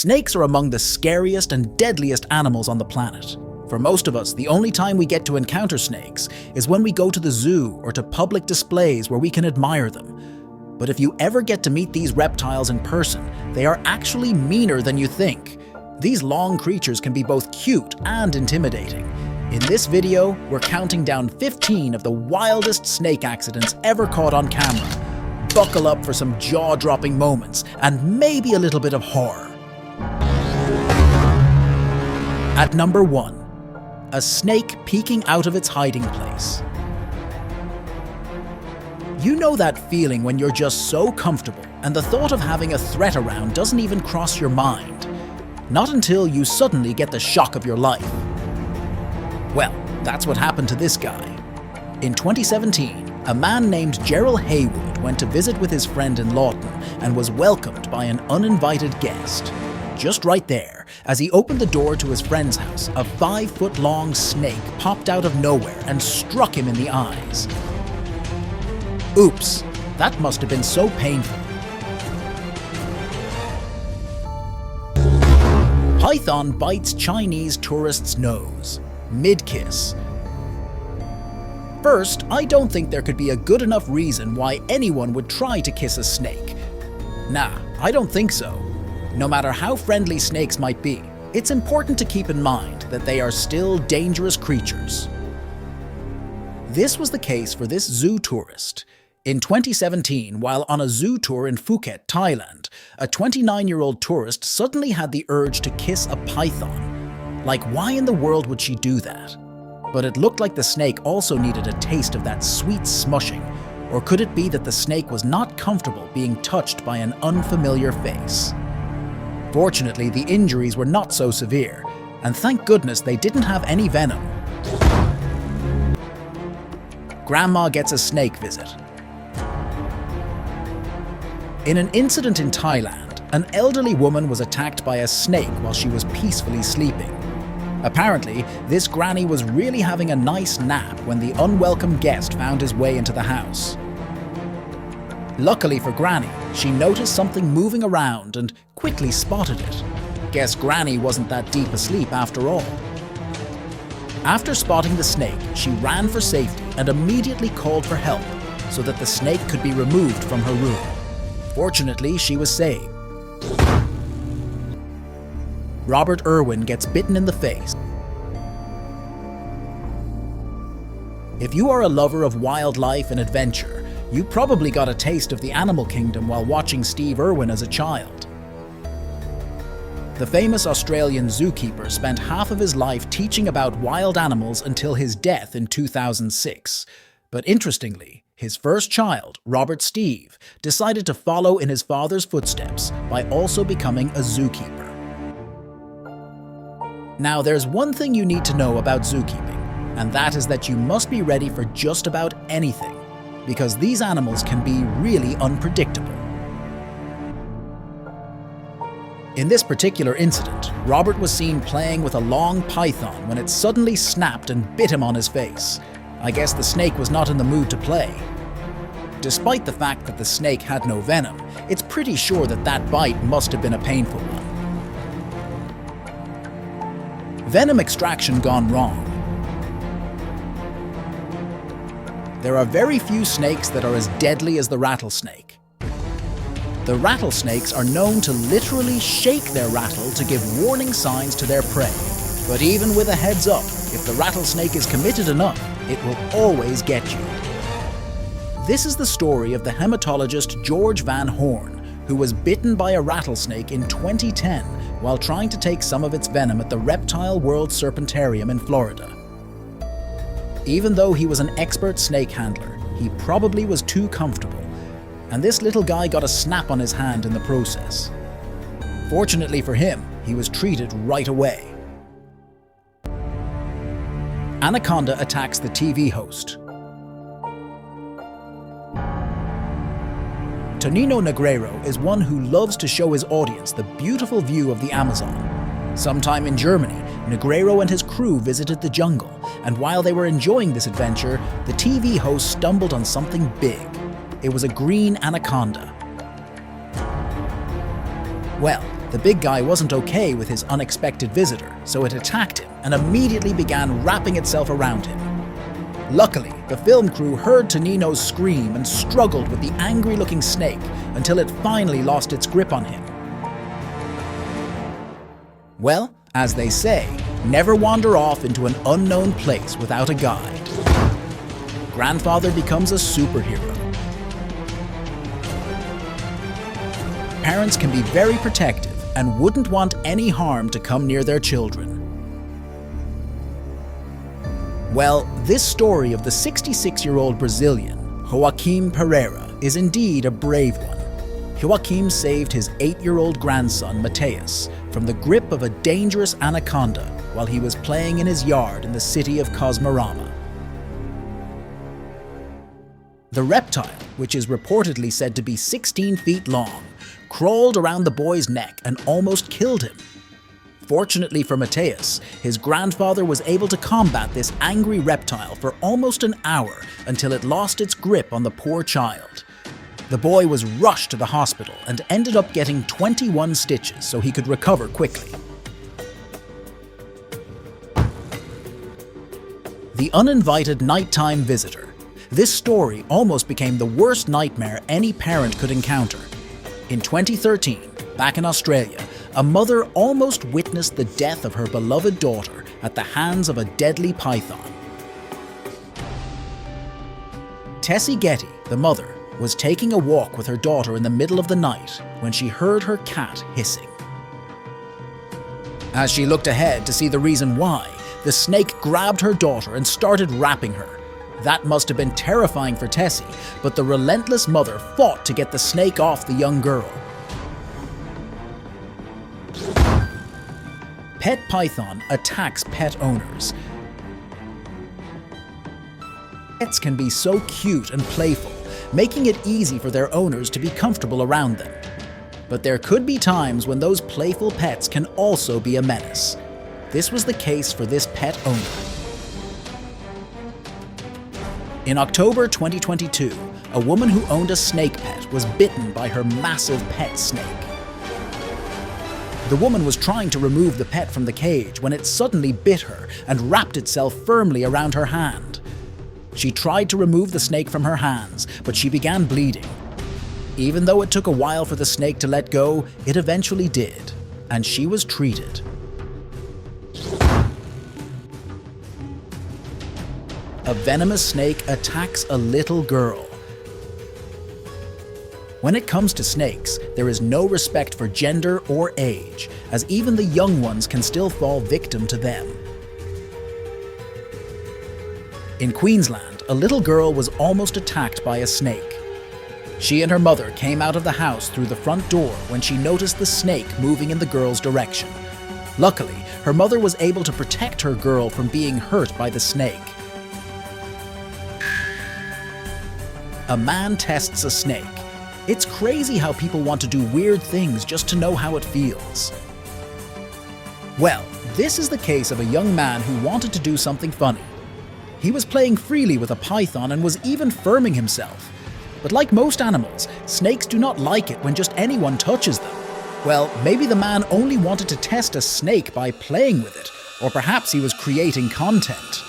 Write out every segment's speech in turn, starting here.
Snakes are among the scariest and deadliest animals on the planet. For most of us, the only time we get to encounter snakes is when we go to the zoo or to public displays where we can admire them. But if you ever get to meet these reptiles in person, they are actually meaner than you think. These long creatures can be both cute and intimidating. In this video, we're counting down 15 of the wildest snake accidents ever caught on camera. Buckle up for some jaw-dropping moments and maybe a little bit of horror. At number 1, a snake peeking out of its hiding place. You know that feeling when you're just so comfortable and the thought of having a threat around doesn't even cross your mind. Not until you suddenly get the shock of your life. Well, that's what happened to this guy. In 2017, a man named Gerald Haywood went to visit with his friend in Lawton and was welcomed by an uninvited guest. Just right there, as he opened the door to his friend's house, a 5-foot-long snake popped out of nowhere and struck him in the eyes. Oops, that must have been so painful. Python bites Chinese tourist's nose, mid-kiss. First, I don't think there could be a good enough reason why anyone would try to kiss a snake. Nah, I don't think so. No matter how friendly snakes might be, it's important to keep in mind that they are still dangerous creatures. This was the case for this zoo tourist. In 2017, while on a zoo tour in Phuket, Thailand, a 29-year-old tourist suddenly had the urge to kiss a python. Like, why in the world would she do that? But it looked like the snake also needed a taste of that sweet smushing. Or could it be that the snake was not comfortable being touched by an unfamiliar face? Fortunately, the injuries were not so severe, and thank goodness they didn't have any venom. Grandma gets a snake visit. In an incident in Thailand, an elderly woman was attacked by a snake while she was peacefully sleeping. Apparently, this granny was really having a nice nap when the unwelcome guest found his way into the house. Luckily for Granny, she noticed something moving around and quickly spotted it. Guess Granny wasn't that deep asleep after all. After spotting the snake, she ran for safety and immediately called for help so that the snake could be removed from her room. Fortunately, she was saved. Robert Irwin gets bitten in the face. If you are a lover of wildlife and adventure, you probably got a taste of the animal kingdom while watching Steve Irwin as a child. The famous Australian zookeeper spent half of his life teaching about wild animals until his death in 2006. But interestingly, his first child, Robert Steve, decided to follow in his father's footsteps by also becoming a zookeeper. Now, there's one thing you need to know about zookeeping, and that is that you must be ready for just about anything, because these animals can be really unpredictable. In this particular incident, Robert was seen playing with a long python when it suddenly snapped and bit him on his face. I guess the snake was not in the mood to play. Despite the fact that the snake had no venom, it's pretty sure that that bite must have been a painful one. Venom extraction gone wrong. There are very few snakes that are as deadly as the rattlesnake. The rattlesnakes are known to literally shake their rattle to give warning signs to their prey. But even with a heads up, if the rattlesnake is committed enough, it will always get you. This is the story of the hematologist George Van Horn, who was bitten by a rattlesnake in 2010 while trying to take some of its venom at the Reptile World Serpentarium in Florida. Even though he was an expert snake handler, he probably was too comfortable, and this little guy got a snap on his hand in the process. Fortunately for him, he was treated right away. Anaconda attacks the TV host. Tonino Negreiro is one who loves to show his audience the beautiful view of the Amazon. Sometime in Germany, Negreiro and his crew visited the jungle, and while they were enjoying this adventure, the TV host stumbled on something big. It was a green anaconda. Well, The big guy wasn't okay with his unexpected visitor, so it attacked him and immediately began wrapping itself around him. Luckily, the film crew heard Tonino's scream and struggled with the angry-looking snake until it finally lost its grip on him. Well, as they say, never wander off into an unknown place without a guide. Grandfather becomes a superhero. Parents can be very protective and wouldn't want any harm to come near their children. Well, this story of the 66-year-old Brazilian, Joaquim Pereira, is indeed a brave one. Joaquim saved his 8-year-old grandson, Mateus, from the grip of a dangerous anaconda while he was playing in his yard in the city of Cosmorama. The reptile, which is reportedly said to be 16 feet long, crawled around the boy's neck and almost killed him. Fortunately for Mateus, his grandfather was able to combat this angry reptile for almost an hour until it lost its grip on the poor child. The boy was rushed to the hospital and ended up getting 21 stitches so he could recover quickly. The uninvited nighttime visitor. This story almost became the worst nightmare any parent could encounter. In 2013, back in Australia, a mother almost witnessed the death of her beloved daughter at the hands of a deadly python. Tessie Getty, the mother, was taking a walk with her daughter in the middle of the night when she heard her cat hissing. As she looked ahead to see the reason why, the snake grabbed her daughter and started wrapping her. That must have been terrifying for Tessie, but the relentless mother fought to get the snake off the young girl. Pet python attacks pet owners. Pets can be so cute and playful, making it easy for their owners to be comfortable around them. But there could be times when those playful pets can also be a menace. This was the case for this pet owner. In October 2022, a woman who owned a snake pet was bitten by her massive pet snake. The woman was trying to remove the pet from the cage when it suddenly bit her and wrapped itself firmly around her hand. She tried to remove the snake from her hands, but she began bleeding. Even though it took a while for the snake to let go, it eventually did, and she was treated. A venomous snake attacks a little girl. When it comes to snakes, there is no respect for gender or age, as even the young ones can still fall victim to them. In Queensland, a little girl was almost attacked by a snake. She and her mother came out of the house through the front door when she noticed the snake moving in the girl's direction. Luckily, her mother was able to protect her girl from being hurt by the snake. A man tests a snake. It's crazy how people want to do weird things just to know how it feels. Well, this is the case of a young man who wanted to do something funny. He was playing freely with a python and was even firming himself. But like most animals, snakes do not like it when just anyone touches them. Well, maybe the man only wanted to test a snake by playing with it, or perhaps he was creating content.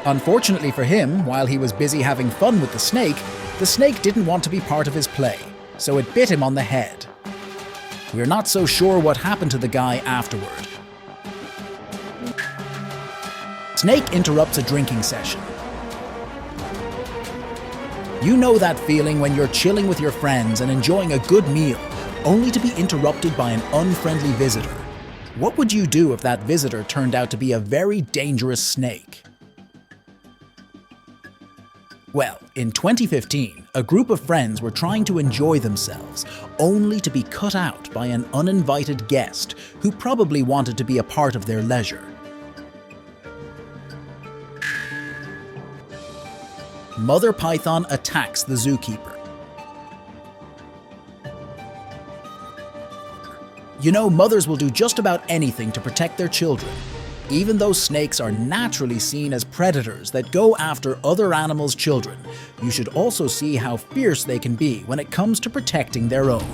Unfortunately for him, while he was busy having fun with the snake didn't want to be part of his play, so it bit him on the head. We're not so sure what happened to the guy afterward. Snake interrupts a drinking session. You know that feeling when you're chilling with your friends and enjoying a good meal, only to be interrupted by an unfriendly visitor. What would you do if that visitor turned out to be a very dangerous snake? Well, in 2015, a group of friends were trying to enjoy themselves, only to be cut out by an uninvited guest who probably wanted to be a part of their leisure. Mother python attacks the zookeeper. You know, mothers will do just about anything to protect their children. Even though snakes are naturally seen as predators that go after other animals' children, you should also see how fierce they can be when it comes to protecting their own.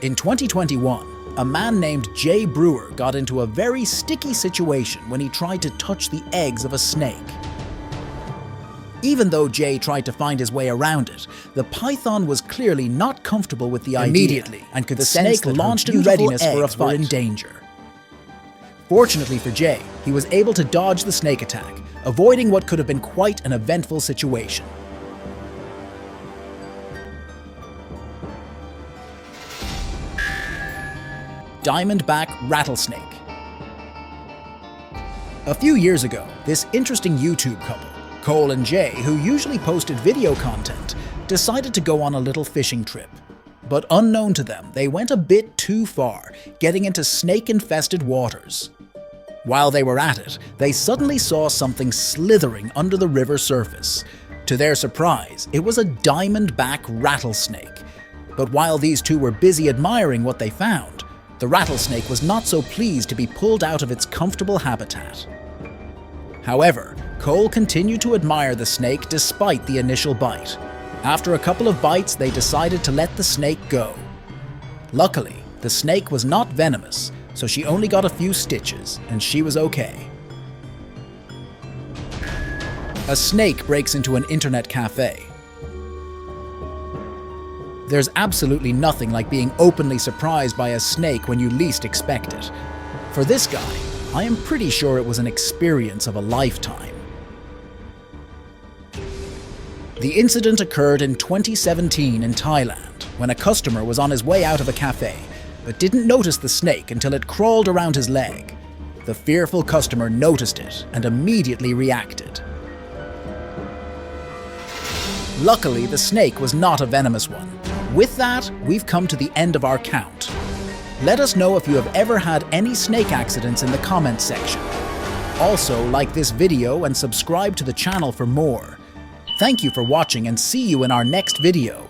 In 2021, a man named Jay Brewer got into a very sticky situation when he tried to touch the eggs of a snake. Even though Jay tried to find his way around it, the python was clearly not comfortable with the idea Immediately, and could the sense snake that launched her in beautiful readiness for a eggs were in fight. danger. Fortunately for Jay, he was able to dodge the snake attack, avoiding what could have been quite an eventful situation. Diamondback rattlesnake. A few years ago, this interesting YouTube couple, Cole and Jay, who usually posted video content, decided to go on a little fishing trip. But unknown to them, they went a bit too far, getting into snake-infested waters. While they were at it, they suddenly saw something slithering under the river surface. To their surprise, it was a diamondback rattlesnake. But while these two were busy admiring what they found, the rattlesnake was not so pleased to be pulled out of its comfortable habitat. However, Cole continued to admire the snake despite the initial bite. After a couple of bites, they decided to let the snake go. Luckily, the snake was not venomous, so she only got a few stitches, and she was okay. A snake breaks into an internet cafe. There's absolutely nothing like being openly surprised by a snake when you least expect it. For this guy, I am pretty sure it was an experience of a lifetime. The incident occurred in 2017 in Thailand, when a customer was on his way out of a cafe, but didn't notice the snake until it crawled around his leg. The fearful customer noticed it and immediately reacted. Luckily, the snake was not a venomous one. With that, we've come to the end of our count. Let us know if you have ever had any snake accidents in the comments section. Also, like this video and subscribe to the channel for more. Thank you for watching and see you in our next video.